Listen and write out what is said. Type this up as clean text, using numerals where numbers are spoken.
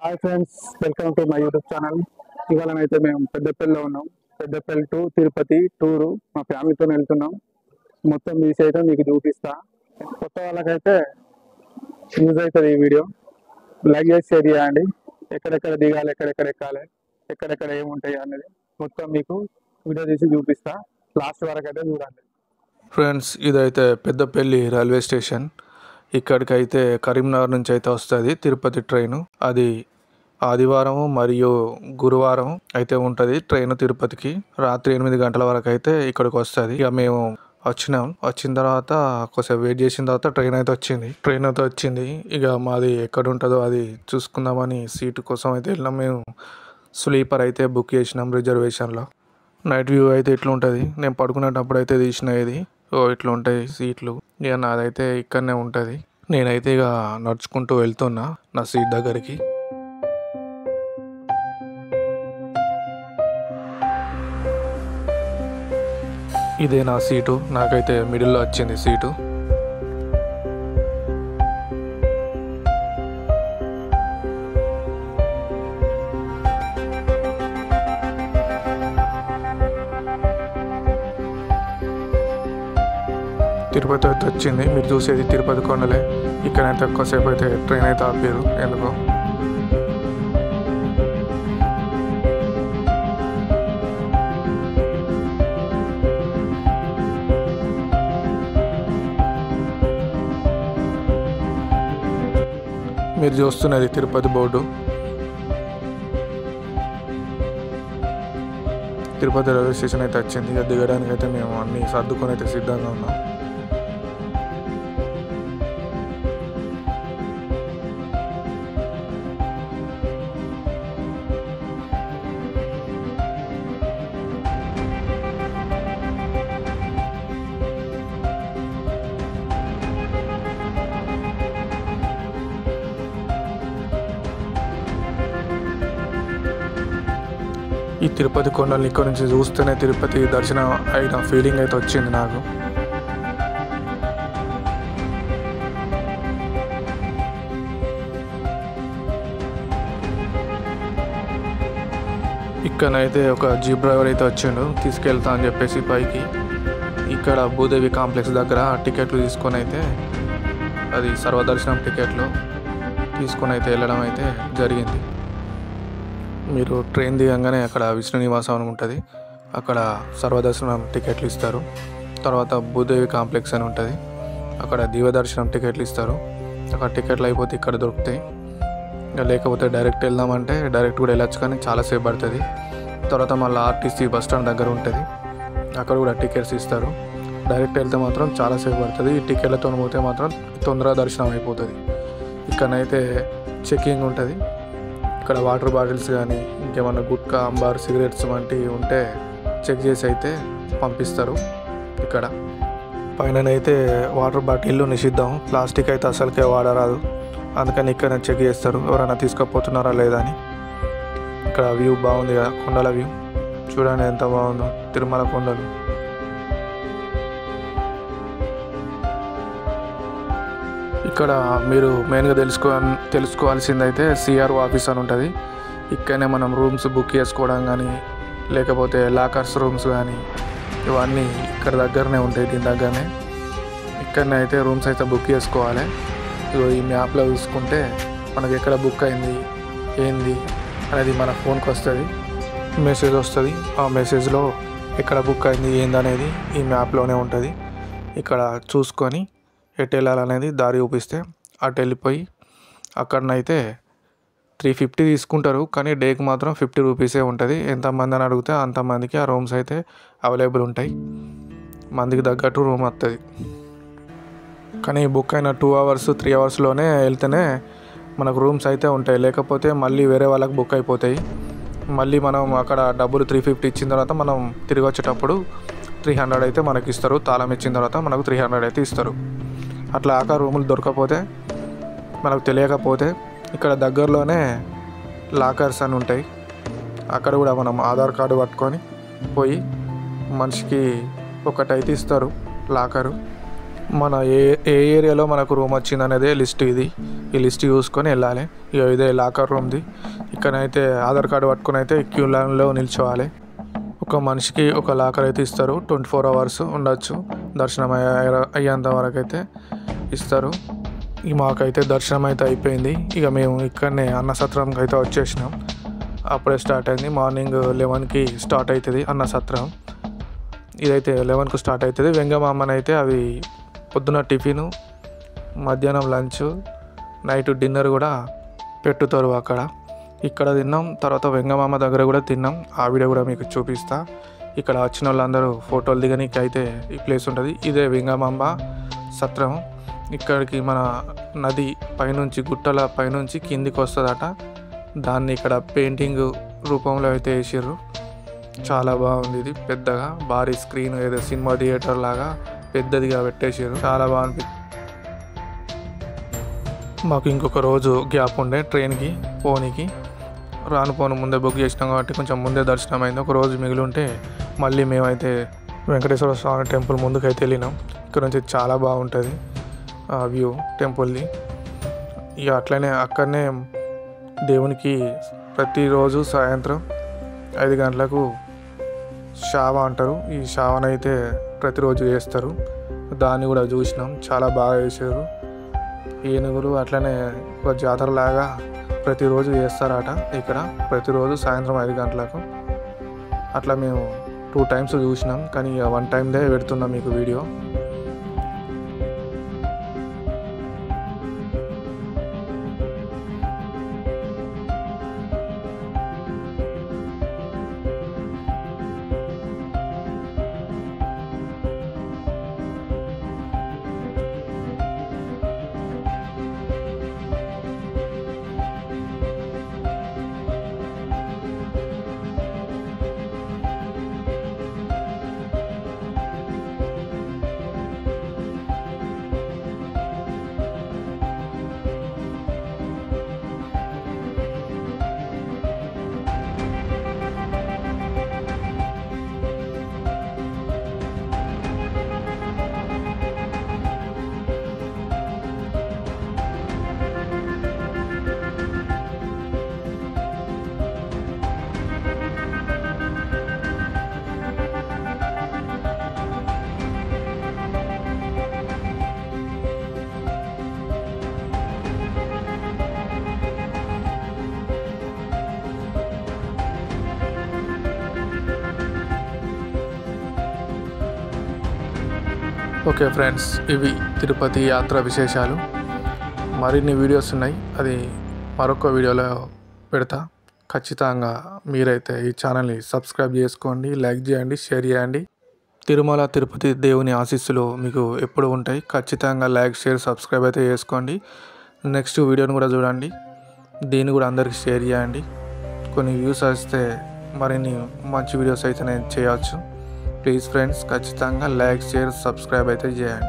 Hi friends, welcome to my YouTube channel. ఇవాళనైతే మేము పెద్దపల్లిలో ఉన్నాం. పెద్దపల్లి టు తిరుపతి టూరు మా ఫ్యామిలీతో వెళ్తున్నాం. మొత్తం తీసి అయితే మీకు చూపిస్తా. కొత్త వాళ్ళకైతే యూజ్ అవుతుంది ఈ వీడియో. లైక్ చేసి షేర్ చేయండి. ఎక్కడెక్కడ దిగాలి, ఎక్కడెక్కడ ఎక్కాలి, ఎక్కడెక్కడ ఏముంటాయి అనేది మొత్తం మీకు వీడియో తీసి చూపిస్తా. లాస్ట్ వరకు అయితే చూడండి ఫ్రెండ్స్. ఇదైతే పెద్దపల్లి రైల్వే స్టేషన్. ఇక్కడికైతే కరీంనగర్ నుంచి అయితే వస్తుంది తిరుపతి ట్రైను. అది ఆదివారం మరియు గురువారం అయితే ఉంటుంది ట్రైన్ తిరుపతికి. రాత్రి 8 గంటల వరకు అయితే ఇక్కడికి వస్తుంది. ఇక మేము వచ్చిన తర్వాత కొంచెం వెయిట్ చేసిన తర్వాత ట్రైన్ అయితే వచ్చింది. ఇక మాది ఎక్కడ ఉంటుందో అది చూసుకుందామని సీటు కోసం అయితే వెళ్ళినాం. మేము స్లీపర్ అయితే బుక్ చేసినాం రిజర్వేషన్లో. నైట్ వ్యూ అయితే ఇట్లా ఉంటుంది. నేను పడుకునేటప్పుడు అయితే తీసిన ఇది ఇట్లా ఉంటాయి సీట్లు. ఇక నాదైతే ఇక్కడనే ఉంటుంది. నేనైతే ఇక నడుచుకుంటూ వెళ్తున్నా నా సీట్ దగ్గరికి. ఇదే నా సీటు. నాకైతే మిడిల్లో వచ్చింది సీటు. తిరుపతి అయితే వచ్చింది. మీరు చూసేది తిరుపతి కొండలే. ఇక్కడైతే ఎక్కువసేపు అయితే ట్రైన్ అయితే ఆపారు ఎందుకో. మీరు చూస్తున్నది Tirupati board. Tirupati railway station అయితే వచ్చింది. ఇక దిగడానికి అయితే మేము అన్ని సర్దుకొని అయితే సిద్ధంగా ఉన్నాం. ఈ తిరుపతి కొండల్ని ఇక్కడ నుంచి చూస్తేనే తిరుపతి దర్శనం అయిన ఫీలింగ్ అయితే వచ్చింది నాకు. ఇక్కడైతే ఒక జీప్ డ్రైవర్ అయితే వచ్చిండు తీసుకెళ్తా అని చెప్పేసి పైకి. ఇక్కడ భూదేవి కాంప్లెక్స్ దగ్గర టికెట్లు తీసుకొని అయితే అది సర్వదర్శనం టికెట్లు తీసుకొని అయితే వెళ్ళడం అయితే జరిగింది. మీరు ట్రైన్ దిగంగానే అక్కడ విష్ణు నివాసం అని ఉంటుంది. అక్కడ సర్వదర్శనం టికెట్లు ఇస్తారు. తర్వాత భూదేవి కాంప్లెక్స్ అని ఉంటుంది. అక్కడ దీవదర్శనం టికెట్లు ఇస్తారు. అక్కడ టికెట్లు అయిపోతే ఇక్కడ దొరుకుతాయి. ఇంకా లేకపోతే డైరెక్ట్ వెళ్దామంటే డైరెక్ట్ కూడా వెళ్ళచ్చు, కానీ చాలాసేపు పడుతుంది. తర్వాత మళ్ళీ ఆర్టీసీ బస్ స్టాండ్ దగ్గర ఉంటుంది. అక్కడ కూడా టికెట్స్ ఇస్తారు. డైరెక్ట్ వెళ్తే మాత్రం చాలాసేపు పడుతుంది. ఈ టికెట్లతో పోతే మాత్రం తొందరగా దర్శనం అయిపోతుంది. ఇక్కడనైతే చెకింగ్ ఉంటుంది. ఇక్కడ వాటర్ బాటిల్స్ కానీ ఇంకేమన్నా గుట్కా, అంబార్, సిగరెట్స్ వంటివి ఉంటే చెక్ చేసి అయితే పంపిస్తారు. ఇక్కడ పైననైతే వాటర్ బాటిల్ నిషిద్ధం, ప్లాస్టిక్ అయితే అసలుకే వాడరాదు. అందుకని ఇక్కడ చెక్ చేస్తారు ఎవరైనా తీసుకుపోతున్నారా లేదా అని. ఇక్కడ వ్యూ బాగుంది కదా, కొండల వ్యూ చూడండి ఎంత బాగుందో, తిరుమల కొండలు. ఇక్కడ మీరు మెయిన్గా తెలుసుకోవాల్సిందైతే సిఆర్ఓ ఆఫీస్ అని ఉంటుంది. ఇక్కడనే మనం రూమ్స్ బుక్ చేసుకోవడం కానీ లేకపోతే లాకర్స్ రూమ్స్ కానీ ఇవన్నీ ఇక్కడ దగ్గరనే ఉంటాయి. దీని దగ్గరనే ఇక్కడనే అయితే రూమ్స్ అయితే బుక్ చేసుకోవాలి. ఈ మ్యాప్లో చూసుకుంటే మనకి ఎక్కడ బుక్ అయింది ఏంది అనేది మన ఫోన్కి వస్తుంది, మెసేజ్ వస్తుంది. ఆ మెసేజ్లో ఎక్కడ బుక్ అయింది ఏంది అనేది ఈ మ్యాప్లోనే ఉంటుంది. ఇక్కడ చూసుకొని ఎటు వెళ్ళాలనేది దారి చూపిస్తే అటు వెళ్ళిపోయి అక్కడనైతే 350 తీసుకుంటారు, కానీ డేకి మాత్రం 50 రూపీసే ఉంటుంది. ఎంతమంది అని అడిగితే అంతమందికి ఆ రూమ్స్ అయితే అవైలబుల్ ఉంటాయి. మందికి తగ్గట్టు రూమ్ వస్తుంది. కానీ బుక్ అయిన 2 అవర్స్ 3 అవర్స్లోనే వెళ్తేనే మనకు రూమ్స్ అయితే ఉంటాయి. లేకపోతే మళ్ళీ వేరే వాళ్ళకి బుక్ అయిపోతాయి. మళ్ళీ మనం అక్కడ డబ్బులు 350 ఇచ్చిన తర్వాత మనం తిరిగి వచ్చేటప్పుడు 300 అయితే మనకి ఇస్తారు. తాళం ఇచ్చిన తర్వాత మనకు 300 అయితే ఇస్తారు. అట్లా ఆక రూములు దొరకకపోతే మనకు తెలియకపోతే ఇక్కడ దగ్గరలోనే లాకర్స్ అని ఉంటాయి. అక్కడ కూడా మనం ఆధార్ కార్డు పట్టుకొని పోయి మనిషికి ఒకటైతే ఇస్తారు లాకరు. మన ఏ ఏరియాలో మనకు రూమ్ వచ్చింది అనేది లిస్ట్ ఇది. ఈ లిస్ట్ చూసుకొని వెళ్ళాలి. ఇదే లాకర్ రూమ్ది. ఇక్కడైతే ఆధార్ కార్డు పట్టుకొని అయితే క్యూ లైన్లో నిల్చోవాలి. ఒక మనిషికి ఒక లాకర్ అయితే ఇస్తారు. 24 hours ఉండొచ్చు. దర్శనం అయ్యేంత వరకు అయితే ఇస్తారు. మాకైతే దర్శనం అయితే అయిపోయింది. ఇక మేము ఇక్కడనే అన్నసత్రంకి అయితే వచ్చేసినాం. అప్పుడే స్టార్ట్ అయింది. మార్నింగ్ 11కి స్టార్ట్ అవుతుంది అన్నసత్రం. ఇదైతే 11కు స్టార్ట్ అవుతుంది. వెంగమామని అయితే అవి పొద్దున టిఫిను, మధ్యాహ్నం లంచ్, నైట్ డిన్నర్ కూడా పెట్టుతారు అక్కడ. ఇక్కడ తిన్నాం. తర్వాత వెంగమామ దగ్గర కూడా తిన్నాం. ఆ వీడియో కూడా మీకు చూపిస్తా. ఇక్కడ వచ్చిన వాళ్ళందరూ ఫోటోలు దిగడానికి అయితే ఈ ప్లేస్ ఉంటుంది. ఇదే వెంగమాంబ సత్రం. ఇక్కడికి మన నది పైనుంచి, గుట్టల పైనుంచి కిందికి వస్తుందట. దాన్ని ఇక్కడ పెయింటింగ్ రూపంలో అయితే వేసారు. చాలా బాగుంది. ఇది పెద్దగా భారీ స్క్రీన్, ఏదో సినిమా థియేటర్ లాగా పెద్దదిగా పెట్టేసారు. చాలా బాగుంది. మాకు ఇంకొక రోజు గ్యాప్ ఉండే ట్రైన్కి పోనీకి. పోను ముందే బుక్ చేసినాం కాబట్టి కొంచెం ముందే దర్శనం అయింది. ఒక రోజు మిగిలి ఉంటే మళ్ళీ మేమైతే వెంకటేశ్వర స్వామి టెంపుల్ ముందుకైతే వెళ్ళినాం. ఇక్కడ నుంచి చాలా బాగుంటుంది వ్యూ టెంపుల్ది. ఇక అట్లనే అక్కడనే దేవునికి ప్రతిరోజు సాయంత్రం 5 గంటలకు షావ అంటారు. ఈ షావనైతే ప్రతిరోజు చేస్తారు. దాన్ని కూడా చూసినాం. చాలా బాగా చేశారు. ఏనుగులు అట్లనే ఒక జాతరలాగా ప్రతిరోజు చేస్తారట ఇక్కడ. ప్రతిరోజు సాయంత్రం 5 గంటలకు. అట్లా మేము 2 times చూసినాం. కానీ 1 timeదే పెడుతున్నాం మీకు వీడియో. ఓకే ఫ్రెండ్స్, ఇవి తిరుపతి యాత్ర విశేషాలు. మరిన్ని వీడియోస్ ఉన్నాయి. అది మరొక వీడియోలో పెడతా. ఖచ్చితంగా మీరైతే ఈ ఛానల్ని సబ్స్క్రైబ్ చేసుకోండి, లైక్ చేయండి, షేర్ చేయండి. తిరుమల తిరుపతి దేవుని ఆశీస్సులు మీకు ఎప్పుడు ఉంటాయి. ఖచ్చితంగా లైక్, షేర్, సబ్స్క్రైబ్ అయితే చేసుకోండి. నెక్స్ట్ వీడియోని కూడా చూడండి. దీన్ని కూడా అందరికీ షేర్ చేయండి. కొన్ని వ్యూస్ వస్తే మరిన్ని మంచి వీడియోస్ అయితే నేను చేయవచ్చు. ప్లీజ్ ఫ్రెండ్స్, ఖచ్చితంగా లైక్, షేర్, సబ్స్క్రైబ్ అయితే చేయండి.